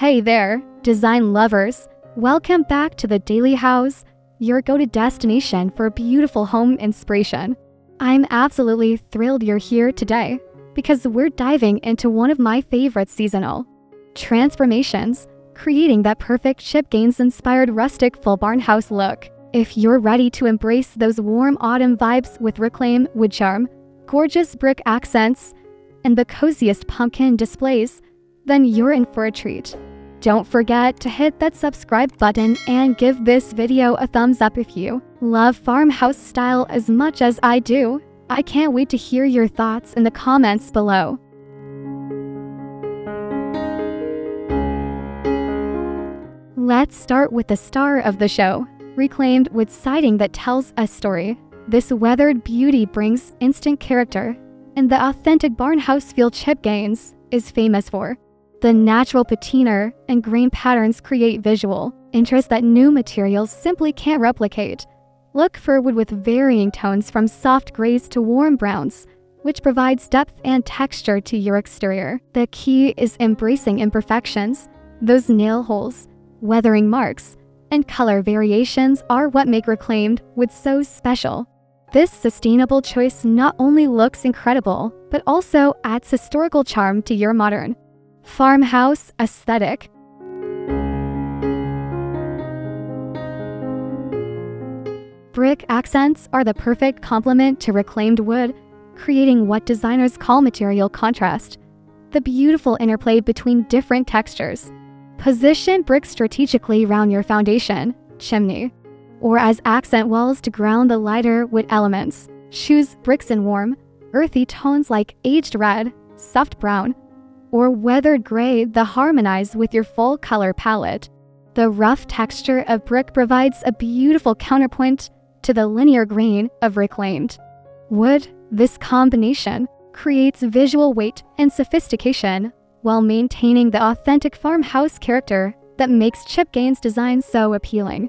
Hey there, design lovers! Welcome back to the Daily House, your go-to destination for beautiful home inspiration. I'm absolutely thrilled you're here today because we're diving into one of my favorite seasonal transformations, creating that perfect Chip Gaines-inspired rustic full barnhouse look. If you're ready to embrace those warm autumn vibes with reclaimed wood charm, gorgeous brick accents, and the coziest pumpkin displays, then you're in for a treat. Don't forget to hit that subscribe button and give this video a thumbs up if you love farmhouse style as much as I do. I can't wait to hear your thoughts in the comments below. Let's start with the star of the show, reclaimed wood siding that tells a story. This weathered beauty brings instant character, and the authentic barnhouse feel Chip Gaines is famous for. The natural patina and grain patterns create visual interest that new materials simply can't replicate. Look for wood with varying tones from soft grays to warm browns, which provides depth and texture to your exterior. The key is embracing imperfections. Those nail holes, weathering marks, and color variations are what make reclaimed wood so special. This sustainable choice not only looks incredible, but also adds historical charm to your modern farmhouse aesthetic. Brick accents are the perfect complement to reclaimed wood, creating what designers call material contrast, the beautiful interplay between different textures. Position bricks strategically around your foundation, chimney, or as accent walls to ground the lighter wood elements. Choose bricks in warm, earthy tones like aged red, soft brown, or weathered gray that harmonize with your full color palette. The rough texture of brick provides a beautiful counterpoint to the linear grain of reclaimed wood. This combination creates visual weight and sophistication while maintaining the authentic farmhouse character that makes Chip Gaines' design so appealing.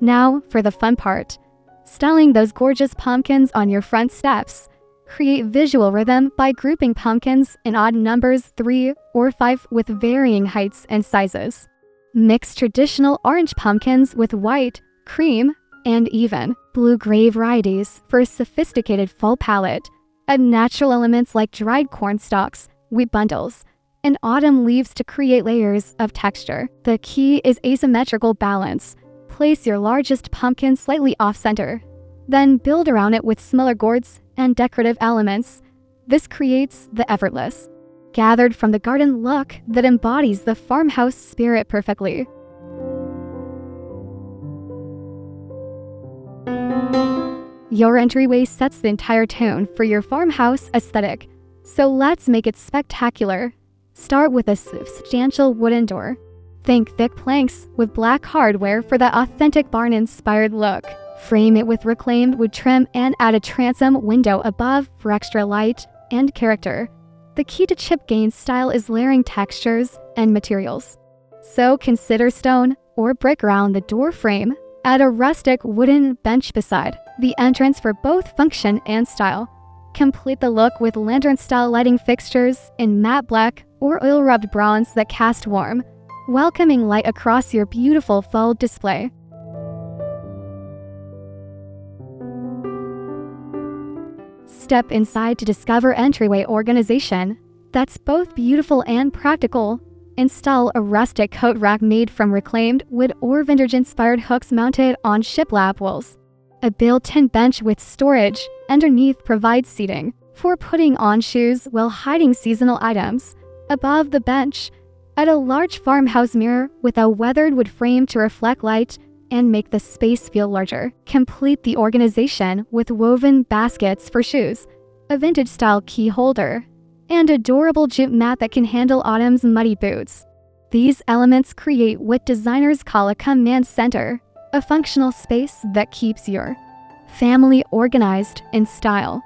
Now for the fun part. Styling those gorgeous pumpkins on your front steps. Create visual rhythm by grouping pumpkins in odd numbers 3 or 5 with varying heights and sizes. Mix traditional orange pumpkins with white, cream, and even blue-gray varieties for a sophisticated full palette. Add natural elements like dried corn stalks, wheat bundles, and autumn leaves to create layers of texture. The key is asymmetrical balance. Place your largest pumpkin slightly off-center, then build around it with smaller gourds and decorative elements. This creates the effortless, gathered from the garden look that embodies the farmhouse spirit perfectly. Your entryway sets the entire tone for your farmhouse aesthetic, so let's make it spectacular. Start with a substantial wooden door. Think thick planks with black hardware for that authentic barn-inspired look. Frame it with reclaimed wood trim and add a transom window above for extra light and character. The key to Chip Gaines' style is layering textures and materials. So consider stone or brick around the door frame. Add a rustic wooden bench beside the entrance for both function and style. Complete the look with lantern-style lighting fixtures in matte black or oil-rubbed bronze that cast warm, welcoming light across your beautiful full display. Step inside to discover entryway organization that's both beautiful and practical. Install a rustic coat rack made from reclaimed wood or vintage-inspired hooks mounted on shiplap walls. A built-in bench with storage underneath provides seating for putting on shoes while hiding seasonal items. Above the bench, add a large farmhouse mirror with a weathered wood frame to reflect light and make the space feel larger. Complete the organization with woven baskets for shoes, a vintage-style key holder, and a durable jute mat that can handle autumn's muddy boots. These elements create what designers call a command center, a functional space that keeps your family organized in style.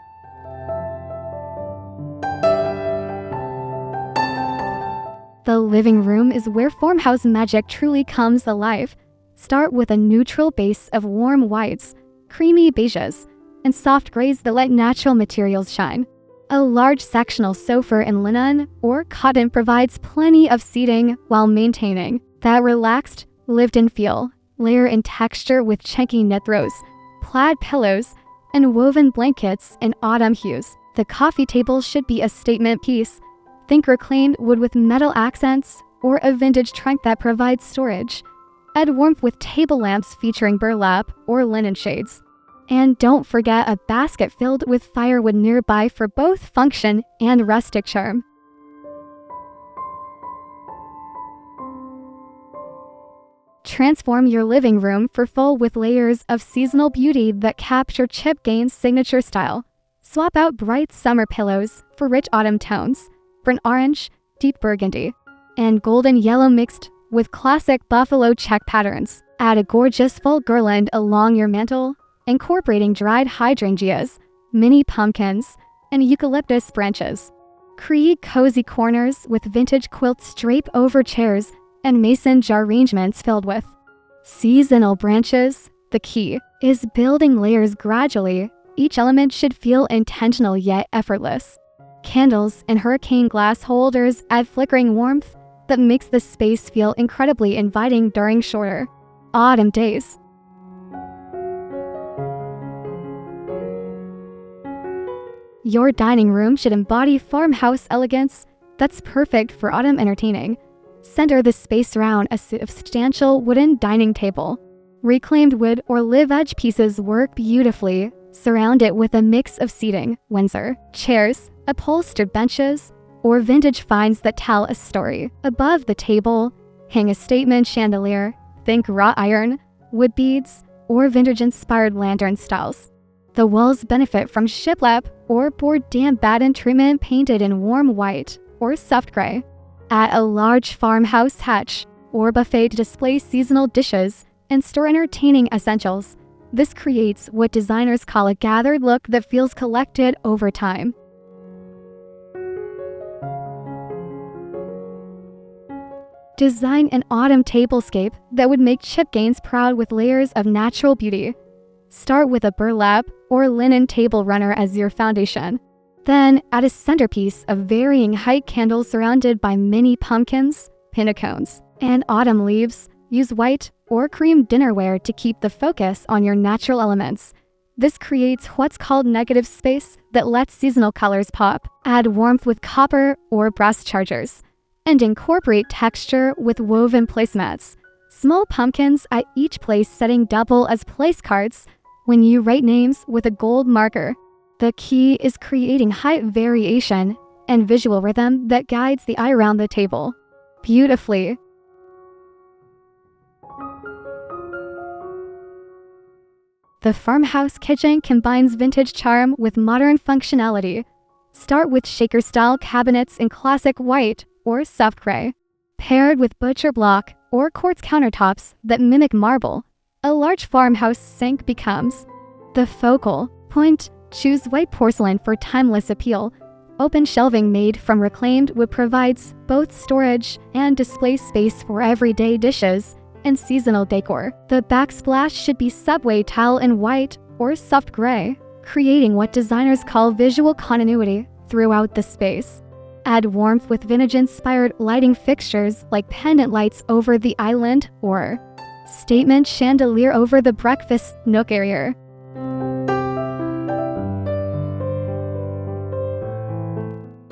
The living room is where farmhouse magic truly comes alive. Start with a neutral base of warm whites, creamy beiges, and soft grays that let natural materials shine. A large sectional sofa in linen or cotton provides plenty of seating while maintaining that relaxed, lived-in feel. Layer in texture with chunky knit throws, plaid pillows, and woven blankets in autumn hues. The coffee table should be a statement piece. Think reclaimed wood with metal accents or a vintage trunk that provides storage. Add warmth with table lamps featuring burlap or linen shades. And don't forget a basket filled with firewood nearby for both function and rustic charm. Transform your living room for full with layers of seasonal beauty that capture Chip Gaines' signature style. Swap out bright summer pillows for rich autumn tones, burnt orange, deep burgundy, and golden yellow mixed with classic buffalo check patterns. Add a gorgeous full garland along your mantel, incorporating dried hydrangeas, mini pumpkins, and eucalyptus branches. Create cozy corners with vintage quilts drape over chairs and mason jar arrangements filled with seasonal branches. The key is building layers gradually. Each element should feel intentional yet effortless. Candles and hurricane glass holders add flickering warmth that makes the space feel incredibly inviting during shorter autumn days. Your dining room should embody farmhouse elegance that's perfect for autumn entertaining. Center the space around a substantial wooden dining table. Reclaimed wood or live edge pieces work beautifully. Surround it with a mix of seating, Windsor, chairs, upholstered benches, or vintage finds that tell a story. Above the table, hang a statement chandelier. Think wrought iron, wood beads, or vintage-inspired lantern styles. The walls benefit from shiplap or board damp batten treatment painted in warm white or soft gray. Add a large farmhouse hatch or buffet to display seasonal dishes and store entertaining essentials. This creates what designers call a gathered look that feels collected over time. Design an autumn tablescape that would make Chip Gaines proud with layers of natural beauty. Start with a burlap or linen table runner as your foundation. Then add a centerpiece of varying height candles surrounded by mini pumpkins, pinnacones, and autumn leaves. Use white or cream dinnerware to keep the focus on your natural elements. This creates what's called negative space that lets seasonal colors pop. Add warmth with copper or brass chargers, and incorporate texture with woven placemats. Small pumpkins at each place setting double as place cards when you write names with a gold marker. The key is creating height variation and visual rhythm that guides the eye around the table beautifully. The farmhouse kitchen combines vintage charm with modern functionality. Start with shaker-style cabinets in classic white or soft gray, paired with butcher block or quartz countertops that mimic marble. A large farmhouse sink becomes the focal point. Choose white porcelain for timeless appeal. Open shelving made from reclaimed wood provides both storage and display space for everyday dishes and seasonal decor. The backsplash should be subway tile in white or soft gray, creating what designers call visual continuity throughout the space. Add warmth with vintage-inspired lighting fixtures like pendant lights over the island or statement chandelier over the breakfast nook area.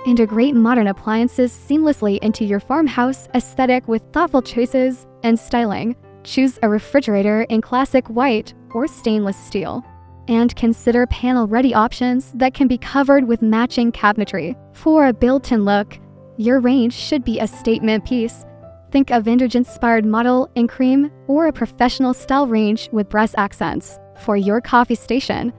Integrate modern appliances seamlessly into your farmhouse aesthetic with thoughtful choices and styling. Choose a refrigerator in classic white or stainless steel. And consider panel-ready options that can be covered with matching cabinetry. For a built-in look, your range should be a statement piece. Think a vintage-inspired model in cream or a professional-style range with brass accents. For your coffee station,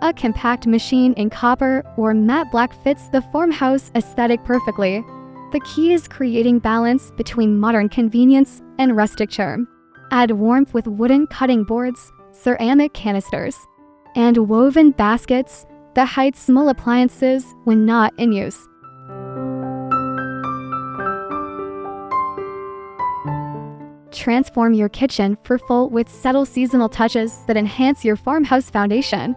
a compact machine in copper or matte black fits the farmhouse aesthetic perfectly. The key is creating balance between modern convenience and rustic charm. Add warmth with wooden cutting boards, ceramic canisters, and woven baskets that hide small appliances when not in use. Transform your kitchen for full with subtle seasonal touches that enhance your farmhouse foundation.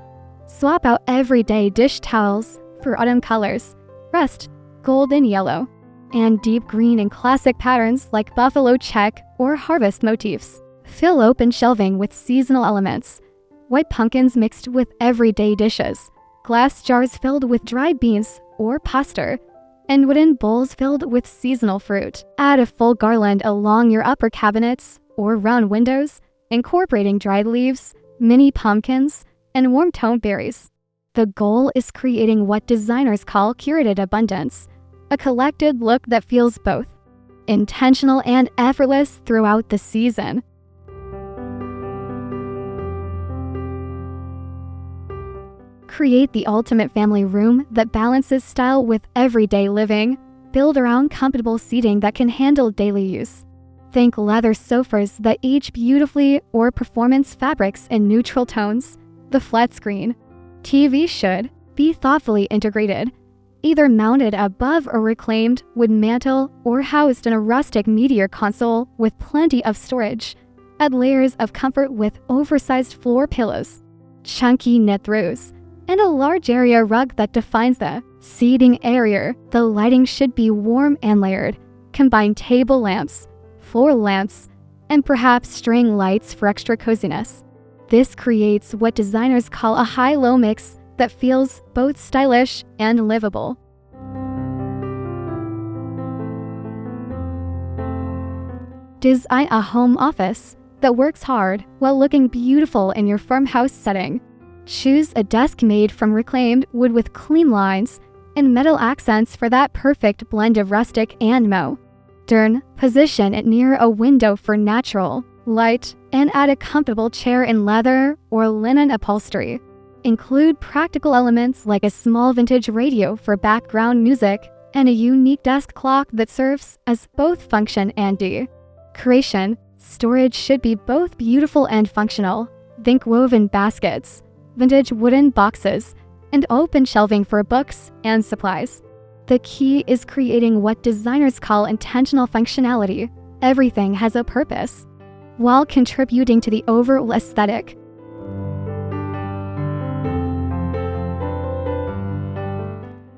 Swap out everyday dish towels for autumn colors, rust, gold and yellow, and deep green in classic patterns like buffalo check or harvest motifs. Fill open shelving with seasonal elements, white pumpkins mixed with everyday dishes, glass jars filled with dried beans or pasta, and wooden bowls filled with seasonal fruit. Add a full garland along your upper cabinets or round windows, incorporating dried leaves, mini pumpkins, and warm toned berries. The goal is creating what designers call curated abundance, a collected look that feels both intentional and effortless throughout the season. Create the ultimate family room that balances style with everyday living. Build around comfortable seating that can handle daily use. Think leather sofas that age beautifully or performance fabrics in neutral tones. The flat screen TV should be thoughtfully integrated, either mounted above a reclaimed wood mantle or housed in a rustic media console with plenty of storage. Add layers of comfort with oversized floor pillows, chunky knit throws, and a large area rug that defines the seating area. The lighting should be warm and layered. Combine table lamps, floor lamps, and perhaps string lights for extra coziness. This creates what designers call a high-low mix that feels both stylish and livable. Design a home office that works hard while looking beautiful in your farmhouse setting. Choose a desk made from reclaimed wood with clean lines and metal accents for that perfect blend of rustic and modern. Position it near a window for natural light and add a comfortable chair in leather or linen upholstery. Include practical elements like a small vintage radio for background music and a unique desk clock that serves as both function and decoration. Storage should be both beautiful and functional. Think woven baskets, vintage wooden boxes, and open shelving for books and supplies. The key is creating what designers call intentional functionality. Everything has a purpose, while contributing to the overall aesthetic.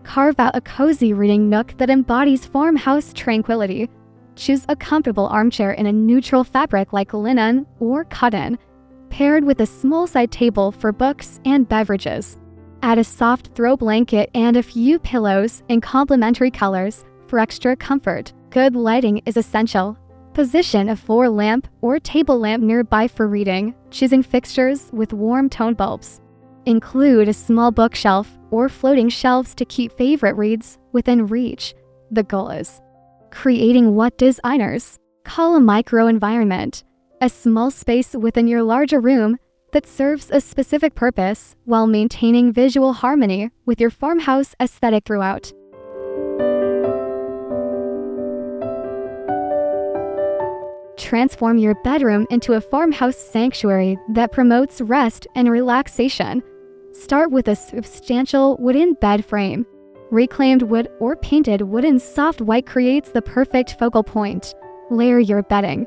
Carve out a cozy reading nook that embodies farmhouse tranquility. Choose a comfortable armchair in a neutral fabric like linen or cotton, paired with a small side table for books and beverages. Add a soft throw blanket and a few pillows in complementary colors for extra comfort. Good lighting is essential. Position a floor lamp or table lamp nearby for reading, choosing fixtures with warm tone bulbs. Include a small bookshelf or floating shelves to keep favorite reads within reach. The goal is creating what designers call a micro-environment, a small space within your larger room that serves a specific purpose while maintaining visual harmony with your farmhouse aesthetic throughout. Transform your bedroom into a farmhouse sanctuary that promotes rest and relaxation. Start with a substantial wooden bed frame. Reclaimed wood or painted wooden soft white creates the perfect focal point. Layer your bedding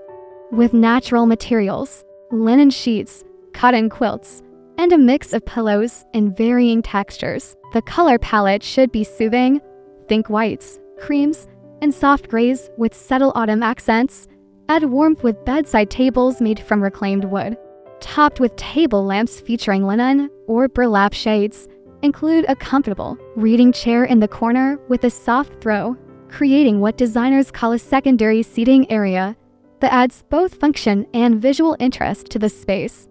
with natural materials, linen sheets, cotton quilts, and a mix of pillows in varying textures. The color palette should be soothing. Think whites, creams, and soft grays with subtle autumn accents. Add warmth with bedside tables made from reclaimed wood, topped with table lamps featuring linen or burlap shades. Include a comfortable reading chair in the corner with a soft throw, creating what designers call a secondary seating area that adds both function and visual interest to the space.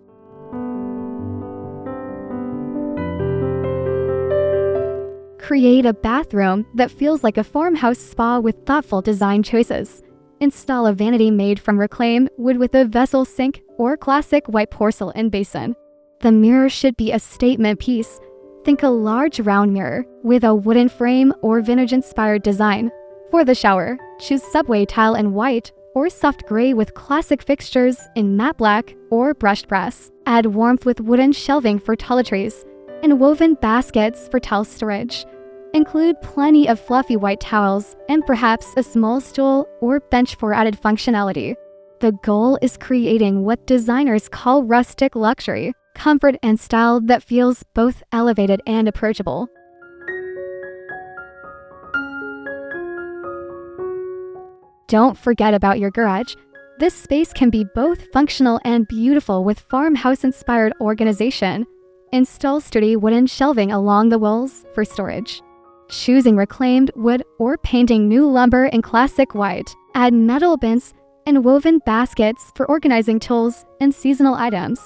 Create a bathroom that feels like a farmhouse spa with thoughtful design choices. Install a vanity made from reclaimed wood with a vessel sink or classic white porcelain basin. The mirror should be a statement piece. Think a large round mirror with a wooden frame or vintage-inspired design. For the shower, choose subway tile in white or soft gray with classic fixtures in matte black or brushed brass. Add warmth with wooden shelving for toiletries and woven baskets for towel storage. Include plenty of fluffy white towels and perhaps a small stool or bench for added functionality. The goal is creating what designers call rustic luxury, comfort and style that feels both elevated and approachable. Don't forget about your garage. This space can be both functional and beautiful with farmhouse-inspired organization. Install sturdy wooden shelving along the walls for storage. Choosing reclaimed wood or painting new lumber in classic white. Add metal bins and woven baskets for organizing tools and seasonal items.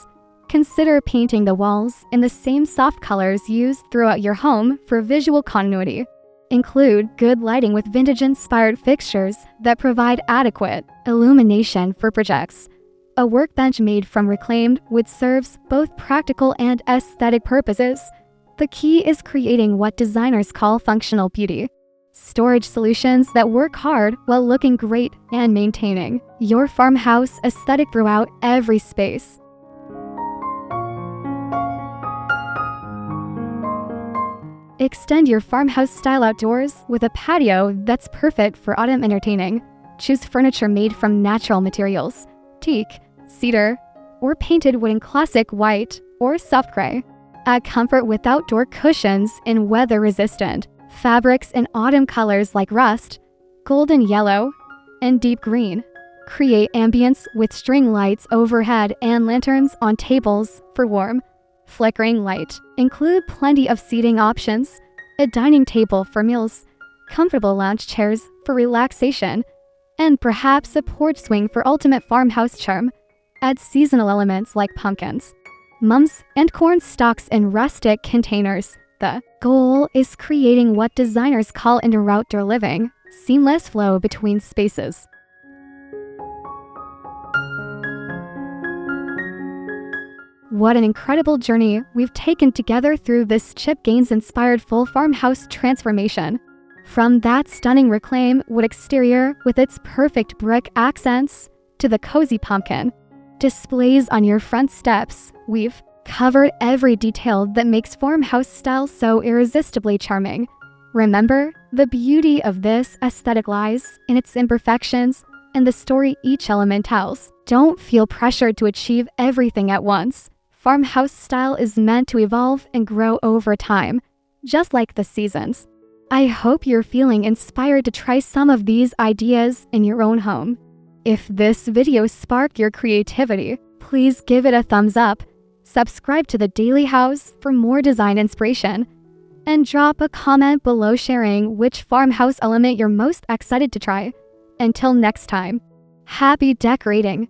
Consider painting the walls in the same soft colors used throughout your home for visual continuity. Include good lighting with vintage-inspired fixtures that provide adequate illumination for projects. A workbench made from reclaimed wood serves both practical and aesthetic purposes. The key is creating what designers call functional beauty. Storage solutions that work hard while looking great and maintaining your farmhouse aesthetic throughout every space. Extend your farmhouse style outdoors with a patio that's perfect for autumn entertaining. Choose furniture made from natural materials, teak, cedar, or painted wood in classic white or soft gray. Add comfort with outdoor cushions in weather-resistant fabrics in autumn colors like rust, golden yellow, and deep green. Create ambience with string lights overhead and lanterns on tables for warm, flickering light. Include plenty of seating options, a dining table for meals, comfortable lounge chairs for relaxation, and perhaps a porch swing for ultimate farmhouse charm. Add seasonal elements like pumpkins, mums, and corn stalks in rustic containers. The goal is creating what designers call indoor outdoor living, seamless flow between spaces. What an incredible journey we've taken together through this Chip Gaines-inspired full farmhouse transformation. From that stunning reclaimed wood exterior with its perfect brick accents to the cozy pumpkin displays on your front steps, we've covered every detail that makes farmhouse style so irresistibly charming. Remember, the beauty of this aesthetic lies in its imperfections and the story each element tells. Don't feel pressured to achieve everything at once. Farmhouse style is meant to evolve and grow over time, just like the seasons. I hope you're feeling inspired to try some of these ideas in your own home. If this video sparked your creativity, please give it a thumbs up, subscribe to the Daily House for more design inspiration, and drop a comment below sharing which farmhouse element you're most excited to try. Until next time, happy decorating!